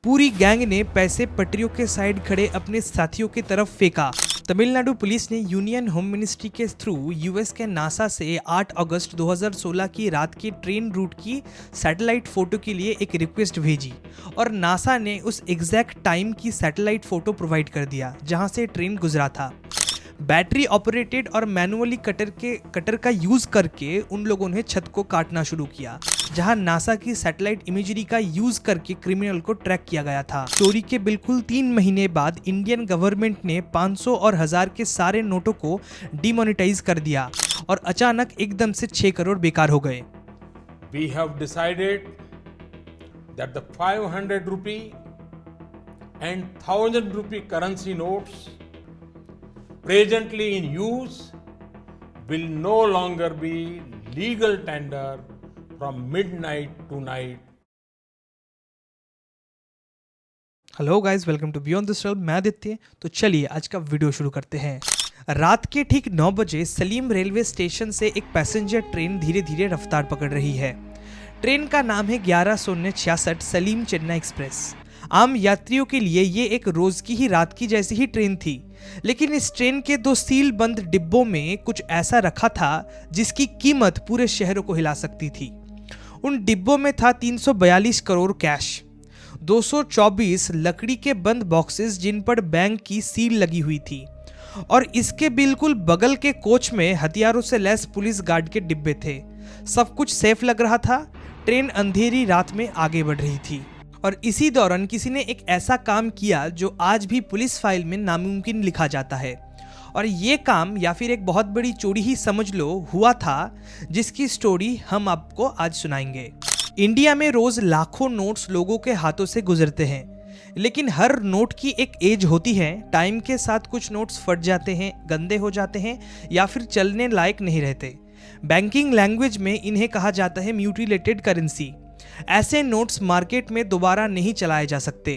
पूरी गैंग ने पैसे पटरियों के साइड खड़े अपने साथियों की तरफ फेंका। तमिलनाडु पुलिस ने यूनियन होम मिनिस्ट्री के थ्रू यूएस के नासा से 8 अगस्त 2016 की रात की ट्रेन रूट की सैटेलाइट फोटो के लिए एक रिक्वेस्ट भेजी और नासा ने उस एग्जैक्ट टाइम की सैटेलाइट फोटो प्रोवाइड कर दिया जहां से ट्रेन गुजरा था। बैटरी ऑपरेटेड और मैनुअली कटर का यूज करके उन लोगों ने छत को काटना शुरू किया, जहां नासा की सैटेलाइट इमेजरी का यूज करके क्रिमिनल को ट्रैक किया गया था। चोरी के बिल्कुल 3 महीने बाद इंडियन गवर्नमेंट ने 500 और 1000 के सारे नोटों को डिमोनेटाइज कर दिया और अचानक एकदम से 6 करोड़ बेकार हो गए। We have decided that the 500 rupee and 1000 rupee currency notes presently in use will no longer be legal tender from midnight to night. Hello guys, welcome to beyond this world. मैं आदित्य। तो चलिए आज का वीडियो शुरू करते हैं। रात के ठीक 9 बजे सलीम रेलवे स्टेशन से एक पैसेंजर ट्रेन धीरे धीरे रफ्तार पकड़ रही है। ट्रेन का नाम है 1166 सलीम चेन्नई एक्सप्रेस। आम यात्रियों के लिए ये एक रोज की ही रात की जैसी ही ट्रेन थी, लेकिन इस ट्रेन के 2 सील बंद डिब्बों में कुछ ऐसा रखा था जिसकी कीमत पूरे शहरों को हिला सकती थी। उन डिब्बों में था 342 करोड़ कैश, 224 लकड़ी के बंद बॉक्सेस जिन पर बैंक की सील लगी हुई थी, और इसके बिल्कुल बगल के कोच में हथियारों से लैस पुलिस गार्ड के डिब्बे थे। सब कुछ सेफ लग रहा था। ट्रेन अंधेरी रात में आगे बढ़ रही थी और इसी दौरान किसी ने एक ऐसा काम किया जो आज भी पुलिस फाइल में नामुमकिन लिखा जाता है, और ये काम या फिर एक बहुत बड़ी चोरी ही समझ लो हुआ था, जिसकी स्टोरी हम आपको आज सुनाएंगे। इंडिया में रोज लाखों नोट्स लोगों के हाथों से गुजरते हैं, लेकिन हर नोट की एक एज होती है। टाइम के साथ कुछ नोट्स फट जाते हैं, गंदे हो जाते हैं या फिर चलने लायक नहीं रहते। बैंकिंग लैंग्वेज में इन्हें कहा जाता है म्यूटिलेटेड करेंसी। ऐसे नोट्स मार्केट में दोबारा नहीं चलाए जा सकते,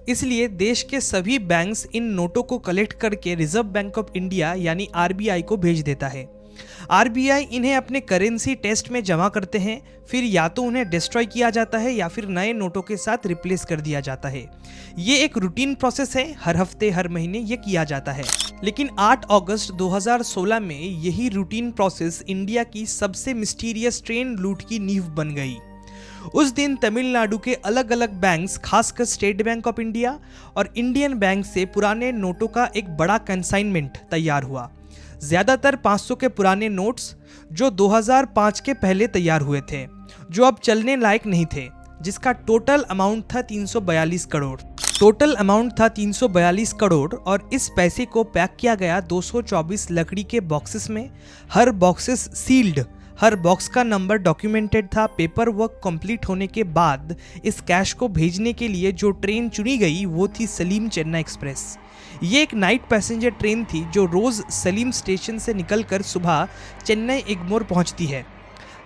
इसलिए देश के सभी बैंक्स इन नोटों को कलेक्ट करके रिजर्व बैंक ऑफ इंडिया यानी आरबीआई को भेज देता है। आरबीआई इन्हें अपने करेंसी टेस्ट में जमा करते हैं, फिर या तो उन्हें डिस्ट्रॉय किया जाता है या फिर नए नोटों के साथ रिप्लेस कर दिया जाता है। ये एक रूटीन प्रोसेस है, हर हफ्ते हर महीने ये किया जाता है। लेकिन 8 अगस्त 2016 में यही रूटीन प्रोसेस इंडिया की सबसे मिस्टीरियस ट्रेन लूट की नींव बन गई। उस दिन तमिलनाडु के अलग अलग बैंक्स, खासकर स्टेट बैंक ऑफ इंडिया और इंडियन बैंक से पुराने नोटों का एक बड़ा कंसाइनमेंट तैयार हुआ। ज्यादातर 500 के पुराने नोट्स जो 2005 के पहले तैयार हुए थे, जो अब चलने लायक नहीं थे, जिसका टोटल अमाउंट था 342 करोड़। और इस पैसे को पैक किया गया 224 लकड़ी के बॉक्सेस में, हर बॉक्सेस सील्ड, हर बॉक्स का नंबर डॉक्यूमेंटेड था। पेपर वर्क कंप्लीट होने के बाद इस कैश को भेजने के लिए जो ट्रेन चुनी गई वो थी सलीम चेन्नई एक्सप्रेस। ये एक नाइट पैसेंजर ट्रेन थी जो रोज सलीम स्टेशन से निकलकर सुबह चेन्नई एग्मोर पहुंचती है।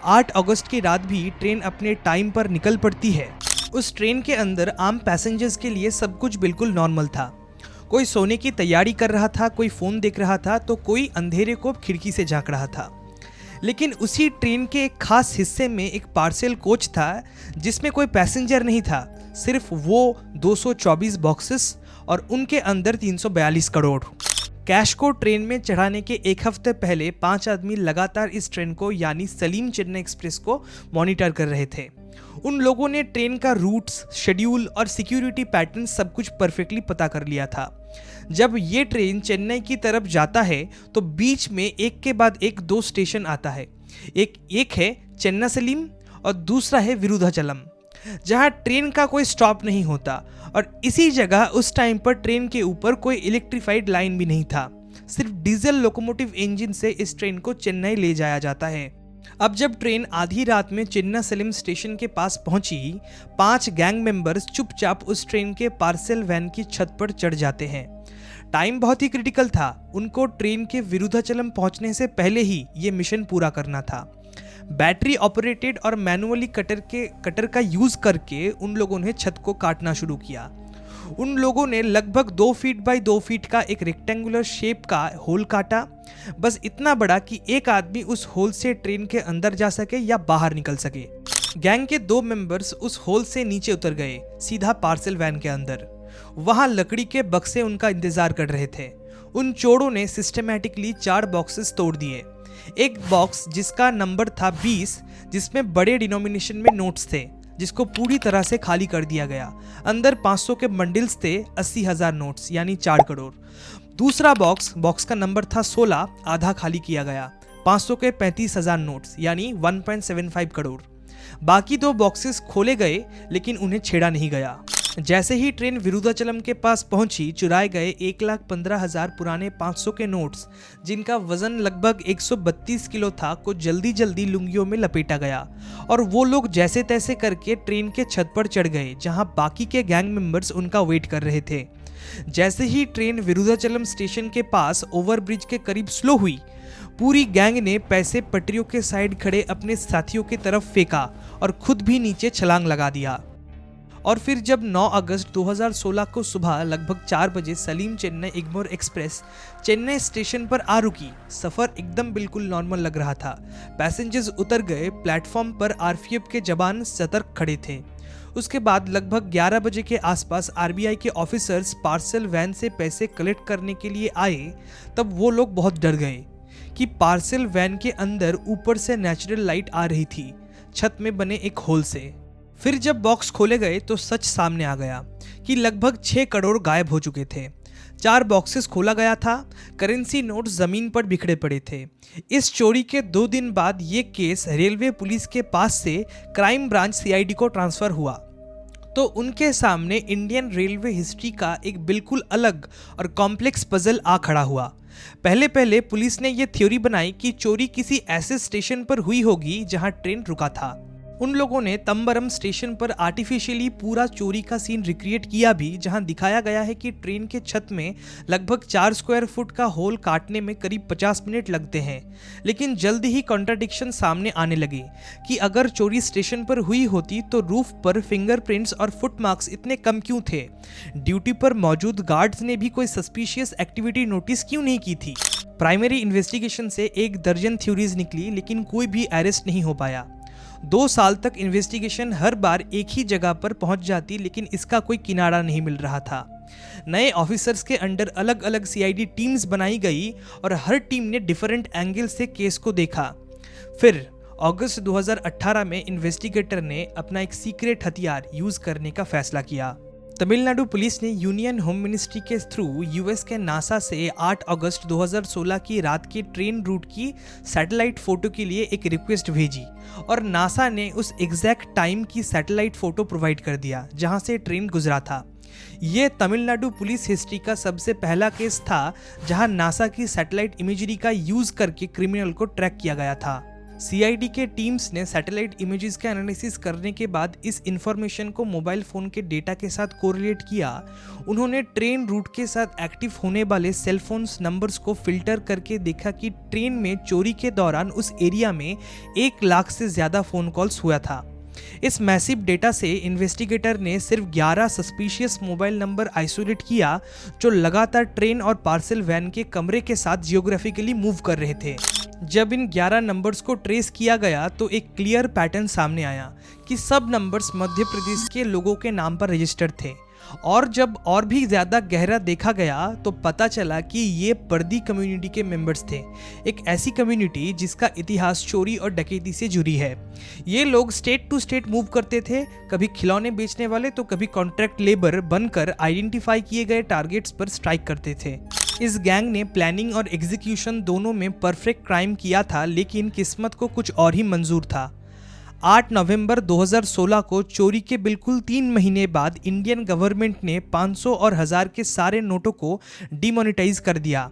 8 अगस्त की रात भी ट्रेन अपने टाइम पर निकल पड़ती है। उस ट्रेन के अंदर आम पैसेंजर्स के लिए सब कुछ बिल्कुल नॉर्मल था। कोई सोने की तैयारी कर रहा था, कोई फोन देख रहा था, तो कोई अंधेरे को खिड़की से झांक रहा था। लेकिन उसी ट्रेन के एक खास हिस्से में एक पार्सल कोच था जिसमें कोई पैसेंजर नहीं था, सिर्फ वो 224 बॉक्सेस और उनके अंदर 342 करोड़। कैश को ट्रेन में चढ़ाने के 1 हफ्ते पहले 5 आदमी लगातार इस ट्रेन को यानी सलीम चेन्नई एक्सप्रेस को मॉनिटर कर रहे थे। उन लोगों ने ट्रेन का रूट्स, शेड्यूल और सिक्योरिटी पैटर्न सब कुछ परफेक्टली पता कर लिया था। जब ये ट्रेन चेन्नई की तरफ जाता है तो बीच में एक के बाद एक 2 स्टेशन आता है। एक है चेन्नासलीम और दूसरा है विरुधाचलम, जहां ट्रेन का कोई स्टॉप नहीं होता। और इसी जगह उस टाइम पर ट्रेन के ऊपर कोई इलेक्ट्रीफाइड लाइन भी नहीं था, सिर्फ डीजल लोकोमोटिव इंजन से इस ट्रेन को चेन्नई ले जाया जाता है। अब जब ट्रेन आधी रात में चेन्नासलीम स्टेशन के पास पहुंची, 5 गैंग मेंबर्स चुपचाप उस ट्रेन के पार्सल वैन की छत पर चढ़ जाते हैं। टाइम बहुत ही क्रिटिकल था, उनको ट्रेन के विरुधाचलम पहुंचने से पहले ही ये मिशन पूरा करना था। बैटरी ऑपरेटेड और मैनुअली कटर का यूज करके उन लोगों ने छत को काटना शुरू किया। उन लोगों ने लगभग 2 फीट बाय 2 फीट का एक रेक्टेंगुलर शेप का होल काटा, बस इतना बड़ा कि एक आदमी उस होल से ट्रेन के अंदर जा सके या बाहर निकल सके। गैंग के 2 मेंबर्स उस होल से नीचे उतर गए, सीधा पार्सल वैन के अंदर। वहां लकड़ी के बक्से उनका इंतजार कर रहे थे। उन चोरों ने सिस्टमैटिकली 4 बॉक्सेस तोड़ दिए। एक बॉक्स जिसका नंबर था 20, जिसमें बड़े डिनोमिनेशन में नोट्स थे, जिसको पूरी तरह से खाली कर दिया गया। अंदर 500 के बंडल्स थे, 80,000 नोट्स यानी 4 करोड़। दूसरा बॉक्स का नंबर था 16, आधा खाली किया गया, 500 के 35,000 नोट्स यानी 1.75 करोड़। बाकी 2 बॉक्सेस खोले गए लेकिन उन्हें छेड़ा नहीं गया। जैसे ही ट्रेन विरुद्धाचलम के पास पहुंची, चुराए गए 1,15,000 पुराने 500 के नोट्स, जिनका वजन लगभग 132 किलो था, को जल्दी जल्दी लुंगियों में लपेटा गया और वो लोग जैसे तैसे करके ट्रेन के छत पर चढ़ गए, जहां बाकी के गैंग मेंबर्स उनका वेट कर रहे थे। जैसे ही ट्रेन विरुद्धाचलम स्टेशन के पास ओवरब्रिज के करीब स्लो हुई, पूरी गैंग ने पैसे पटरियों के साइड खड़े अपने साथियों की तरफ फेंका और खुद भी नीचे छलांग लगा दिया। और फिर जब 9 अगस्त 2016 को सुबह लगभग 4 बजे सलीम चेन्नई एग्मोर एक्सप्रेस चेन्नई स्टेशन पर आ रुकी, सफ़र एकदम बिल्कुल नॉर्मल लग रहा था। पैसेंजर्स उतर गए, प्लेटफॉर्म पर आरपीएफ के जवान सतर्क खड़े थे। उसके बाद लगभग 11 बजे के आसपास आरबीआई के ऑफिसर्स पार्सल वैन से पैसे कलेक्ट करने के लिए आए। तब वो लोग बहुत डर गए कि पार्सल वैन के अंदर ऊपर से नेचुरल लाइट आ रही थी, छत में बने एक होल से। फिर जब बॉक्स खोले गए तो सच सामने आ गया कि लगभग 6 करोड़ गायब हो चुके थे। 4 बॉक्सेस खोला गया था, करेंसी नोट जमीन पर बिखरे पड़े थे। इस चोरी के 2 दिन बाद ये केस रेलवे पुलिस के पास से क्राइम ब्रांच सीआईडी को ट्रांसफर हुआ, तो उनके सामने इंडियन रेलवे हिस्ट्री का एक बिल्कुल अलग और कॉम्प्लेक्स पजल आ खड़ा हुआ। पहले पुलिस ने यह थ्योरी बनाई कि चोरी किसी ऐसे स्टेशन पर हुई होगी जहां ट्रेन रुका था। उन लोगों ने तंबरम स्टेशन पर आर्टिफिशियली पूरा चोरी का सीन रिक्रिएट किया भी, जहां दिखाया गया है कि ट्रेन के छत में लगभग 4 स्क्वायर फुट का होल काटने में करीब 50 मिनट लगते हैं। लेकिन जल्द ही कॉन्ट्राडिक्शन सामने आने लगे कि अगर चोरी स्टेशन पर हुई होती तो रूफ पर फिंगरप्रिंट्स और फुटमार्क्स इतने कम क्यों थे? ड्यूटी पर मौजूद गार्ड्स ने भी कोई सस्पिशियस एक्टिविटी नोटिस क्यों नहीं की थी? प्राइमरी इन्वेस्टिगेशन से 1 दर्जन थ्योरीज निकली, लेकिन कोई भी अरेस्ट नहीं हो पाया। 2 साल तक इन्वेस्टिगेशन हर बार एक ही जगह पर पहुंच जाती, लेकिन इसका कोई किनारा नहीं मिल रहा था। नए ऑफिसर्स के अंडर अलग अलग सीआईडी टीम्स बनाई गई और हर टीम ने डिफरेंट एंगल से केस को देखा। फिर अगस्त 2018 में इन्वेस्टिगेटर ने अपना एक सीक्रेट हथियार यूज करने का फैसला किया। तमिलनाडु पुलिस ने यूनियन होम मिनिस्ट्री के थ्रू यूएस के नासा से 8 अगस्त 2016 की रात के ट्रेन रूट की सैटेलाइट फोटो के लिए एक रिक्वेस्ट भेजी और नासा ने उस एग्जैक्ट टाइम की सैटेलाइट फोटो प्रोवाइड कर दिया जहां से ट्रेन गुजरा था। ये तमिलनाडु पुलिस हिस्ट्री का सबसे पहला केस था जहां नासा की सैटेलाइट इमेजरी का यूज करके क्रिमिनल को ट्रैक किया गया था। सीआईडी के टीम्स ने सैटेलाइट इमेजेस का एनालिसिस करने के बाद इस इंफॉर्मेशन को मोबाइल फोन के डेटा के साथ कोरिलेट किया। उन्होंने ट्रेन रूट के साथ एक्टिव होने वाले सेल फोन्स नंबर्स को फिल्टर करके देखा कि ट्रेन में चोरी के दौरान उस एरिया में 1 लाख से ज़्यादा फ़ोन कॉल्स हुआ था। इस मैसिव डेटा से इन्वेस्टिगेटर ने सिर्फ 11 सस्पिशियस मोबाइल नंबर आइसोलेट किया जो लगातार ट्रेन और पार्सल वैन के कमरे के साथ जियोग्राफिकली मूव कर रहे थे। जब इन 11 नंबर्स को ट्रेस किया गया तो एक क्लियर पैटर्न सामने आया कि सब नंबर्स मध्य प्रदेश के लोगों के नाम पर रजिस्टर्ड थे। और जब और भी ज़्यादा गहरा देखा गया तो पता चला कि ये पर्दी कम्युनिटी के मेंबर्स थे, एक ऐसी कम्युनिटी जिसका इतिहास चोरी और डकैती से जुड़ी है। ये लोग स्टेट टू स्टेट मूव करते थे, कभी खिलौने बेचने वाले तो कभी कॉन्ट्रैक्ट लेबर बनकर आइडेंटिफाई किए गए टारगेट्स पर स्ट्राइक करते थे। इस गैंग ने प्लानिंग और एग्जीक्यूशन दोनों में परफेक्ट क्राइम किया था, लेकिन किस्मत को कुछ और ही मंजूर था। 8 नवंबर 2016 को चोरी के बिल्कुल 3 महीने बाद इंडियन गवर्नमेंट ने 500 और 1000 के सारे नोटों को डिमोनेटाइज कर दिया।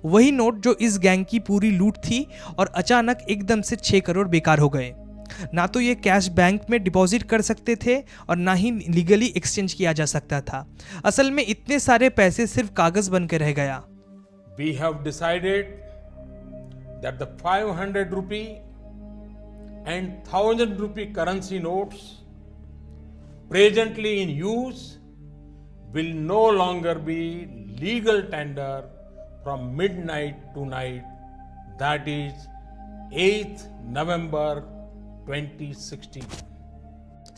वही नोट जो इस गैंग की पूरी लूट थी, और अचानक एकदम से 6 करोड़ बेकार हो गए। ना तो ये कैश बैंक में डिपॉजिट कर सकते थे और ना ही लीगली एक्सचेंज किया जा सकता था। असल में इतने सारे पैसे सिर्फ कागज बन के रह गया। We have decided that the 500 rupee and 1000 rupee currency notes presently in use will no longer be legal tender from midnight tonight, that is 8th November 2016.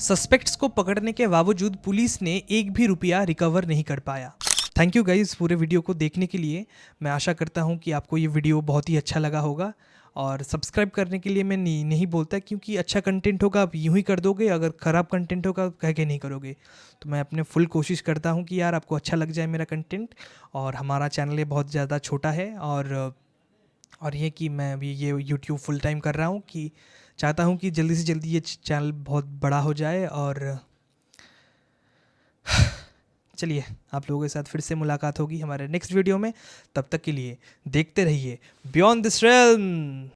Suspects को पकड़ने के बावजूद पुलिस ने एक भी रुपया रिकवर नहीं कर पाया। थैंक यू गाइज़ पूरे वीडियो को देखने के लिए। मैं आशा करता हूँ कि आपको ये वीडियो बहुत ही अच्छा लगा होगा, और सब्सक्राइब करने के लिए मैं नहीं बोलता, क्योंकि अच्छा कंटेंट होगा आप यूं ही कर दोगे, अगर ख़राब कंटेंट होगा कह के नहीं करोगे। तो मैं अपने फुल कोशिश करता हूँ कि यार आपको अच्छा लग जाए मेरा कंटेंट। और हमारा चैनल ये बहुत ज़्यादा छोटा है, और ये कि मैं अभी ये यूट्यूब फुल टाइम कर रहा हूँ, कि चाहता हूँ कि जल्दी से जल्दी ये चैनल बहुत बड़ा हो जाए। और चलिए, आप लोगों के साथ फिर से मुलाकात होगी हमारे नेक्स्ट वीडियो में। तब तक के लिए देखते रहिए बियॉन्ड दिस रेल्म।